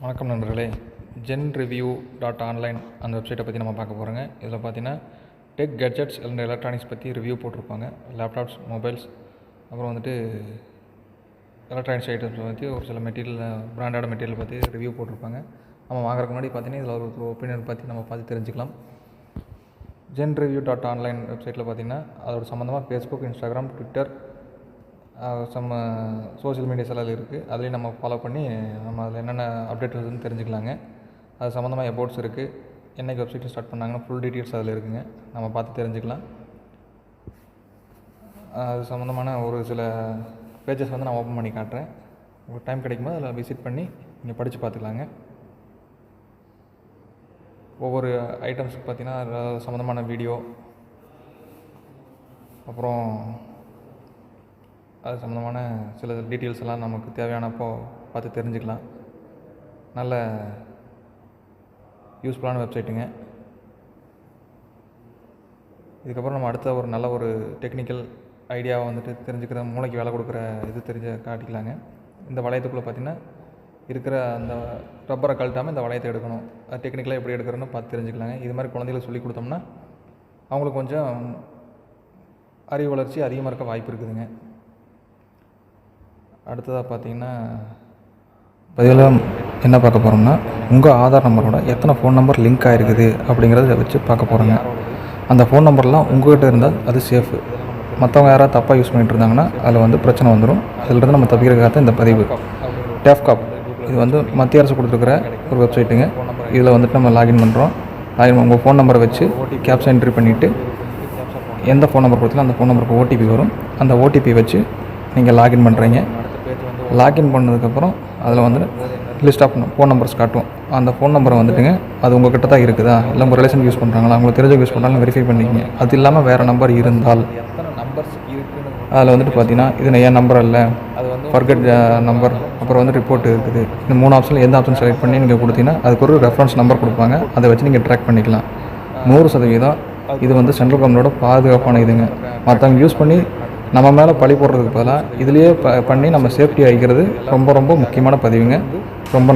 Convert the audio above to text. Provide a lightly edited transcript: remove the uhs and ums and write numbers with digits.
வணக்கம் நண்பர்களே. genreview.online அந்த வெப்சைட்டை பற்றி நம்ம பார்க்க போகிறோங்க. இதில் பார்த்தீங்கன்னா டெக் கேட்ஜெட்ஸ் அண்ட் எலக்ட்ரானிக்ஸ் பற்றி ரிவ்யூ போட்டிருப்பாங்க. லேப்டாப்ஸ், மொபைல்ஸ், அப்புறம் வந்துட்டு எலக்ட்ரானிக்ஸ் ஐட்டம்ஸ் பற்றி ஒரு சில பிராண்டட் மெட்டீரியல் பற்றி ரிவ்யூ போட்டிருப்பாங்க. நம்ம வாங்குறதுக்கு முன்னாடி பார்த்தீங்கன்னா இதில் ஒரு ஒப்பீனியன் பற்றி நம்ம பார்த்து தெரிஞ்சுக்கலாம். genreview.online வெப்சைட்டில் பார்த்தீங்கன்னா அதோட சம்மந்தமாக Facebook, Instagram, Twitter, social medias எல்லாம் இருக்குது. அதுலேயும் நம்ம ஃபாலோ பண்ணி நம்ம அதில் என்னென்ன அப்டேட் வருதுன்னு தெரிஞ்சுக்கலாங்க. அது சம்மந்தமாக அபவுட்ஸ் இருக்குது, என்றைக்கு வெப்சைட் ஸ்டார்ட் பண்ணாங்கன்னா ஃபுல் டீட்டெயில்ஸ் அதில் இருக்குங்க. நம்ம பார்த்து தெரிஞ்சுக்கலாம். அது சம்மந்தமான ஒரு சில பேஜஸ் வந்து நான் ஓப்பன் பண்ணி காட்டுறேன். உங்களுக்கு டைம் கிடைக்கும்போது அதில் விசிட் பண்ணி நீங்கள் படித்து பார்த்துக்கலாங்க. ஒவ்வொரு ஐட்டம்ஸுக்கு பார்த்திங்கன்னா அதில் சம்மந்தமான வீடியோ, அப்புறம் அது சம்மந்தமான சில டீட்டெயில்ஸ் எல்லாம் நமக்கு தேவையானப்போ பார்த்து தெரிஞ்சுக்கலாம். நல்ல யூஸ்ஃபுல்லான வெப்சைட்டுங்க. இதுக்கப்புறம் நம்ம அடுத்த ஒரு நல்ல ஒரு டெக்னிக்கல் ஐடியாவை வந்துட்டு தெரிஞ்சுக்கிற, மூளைக்கு வேலை கொடுக்குற இது காட்டிக்கலாங்க. இந்த வளையத்துக்குள்ளே பார்த்திங்கன்னா இருக்கிற அந்த ரப்பரை கழட்டாமல் இந்த வளையத்தை எடுக்கணும். அது டெக்னிக்கலாக எப்படி எடுக்கிறோன்னு பார்த்து தெரிஞ்சுக்கலாங்க. இது மாதிரி குழந்தைகளுக்கு சொல்லி கொடுத்தோம்னா அவங்களுக்கு கொஞ்சம் அறிவு வளர்ச்சி அதிகமாக இருக்க வாய்ப்பு இருக்குதுங்க. அடுத்ததாக பார்த்தீங்கன்னா பதில் என்ன பார்க்க போகிறோம்னா, உங்கள் ஆதார் நம்பரோட எத்தனை ஃபோன் நம்பர் லிங்க் ஆகிருக்குது அப்படிங்கிறத வச்சு பார்க்க போகிறோங்க. அந்த ஃபோன் நம்பர்லாம் உங்கள்கிட்ட இருந்தால் அது சேஃபு. மற்றவங்க யாராவது தப்பாக யூஸ் பண்ணிகிட்டு இருந்தாங்கன்னா அதில் வந்து பிரச்சனை வந்துடும். அதிலிருந்து நம்ம தப்பிக்கிறதுக்காக இந்த பதிவு. டேஃப்காப் இது வந்து மத்திய அரசு கொடுத்துருக்குற ஒரு வெப்சைட்டுங்க. இதில் வந்துட்டு நம்ம லாகின் பண்ணுறோம். உங்கள் ஃபோன் நம்பரை வச்சு கேப்சா என்ட்ரி பண்ணிவிட்டு எந்த ஃபோன் நம்பர் கொடுத்தாலும் அந்த ஃபோன் நம்பருக்கு ஓடிபி வரும். அந்த ஓடிபி வச்சு நீங்கள் லாகின் பண்ணுறீங்க. லாகின் பண்ணதுக்கப்புறம் அதில் வந்து லிஸ்ட் ஆஃப் ஃபோன் நம்பர்ஸ் காட்டும். அந்த ஃபோன் நம்பரை வந்துட்டுங்க அது உங்கள் கிட்ட தான் இருக்குதா, இல்லை உங்கள் ரிலேஷன் யூஸ் பண்ணுறாங்களா, உங்களுக்கு தெரிஞ்சவங்க யூஸ் பண்ணுறாங்க வெரிஃபை பண்ணிக்கிங்க. அது இல்லாமல் வேறு நம்பர் இருந்தால் அதில் வந்துட்டு பார்த்தீங்கன்னா இது என் நம்பர் இல்லை, ஃபர்கட் நம்பர், அப்புறம் வந்து ரிப்போர்ட் இருக்குது. இந்த 3 ஆப்ஷனில் எந்த ஆப்ஷன் செலக்ட் பண்ணி நீங்கள் கொடுத்தீங்கன்னா அதுக்கு ஒரு ரெஃபரன்ஸ் நம்பர் கொடுப்பாங்க. அதை வச்சு நீங்கள் ட்ராக் பண்ணிக்கலாம். 100% இது வந்து சென்ட்ரல் கவர்மெண்டோட பாதுகாப்பான இதுங்க. மற்றவங்க யூஸ் பண்ணி நம்ம மேலே பழி போடுறதுக்கு பதிலாக இதுலேயே பண்ணி நம்ம சேஃப்டி ஆகிக்கிறது ரொம்ப ரொம்ப முக்கியமான பதிவுங்க. ரொம்ப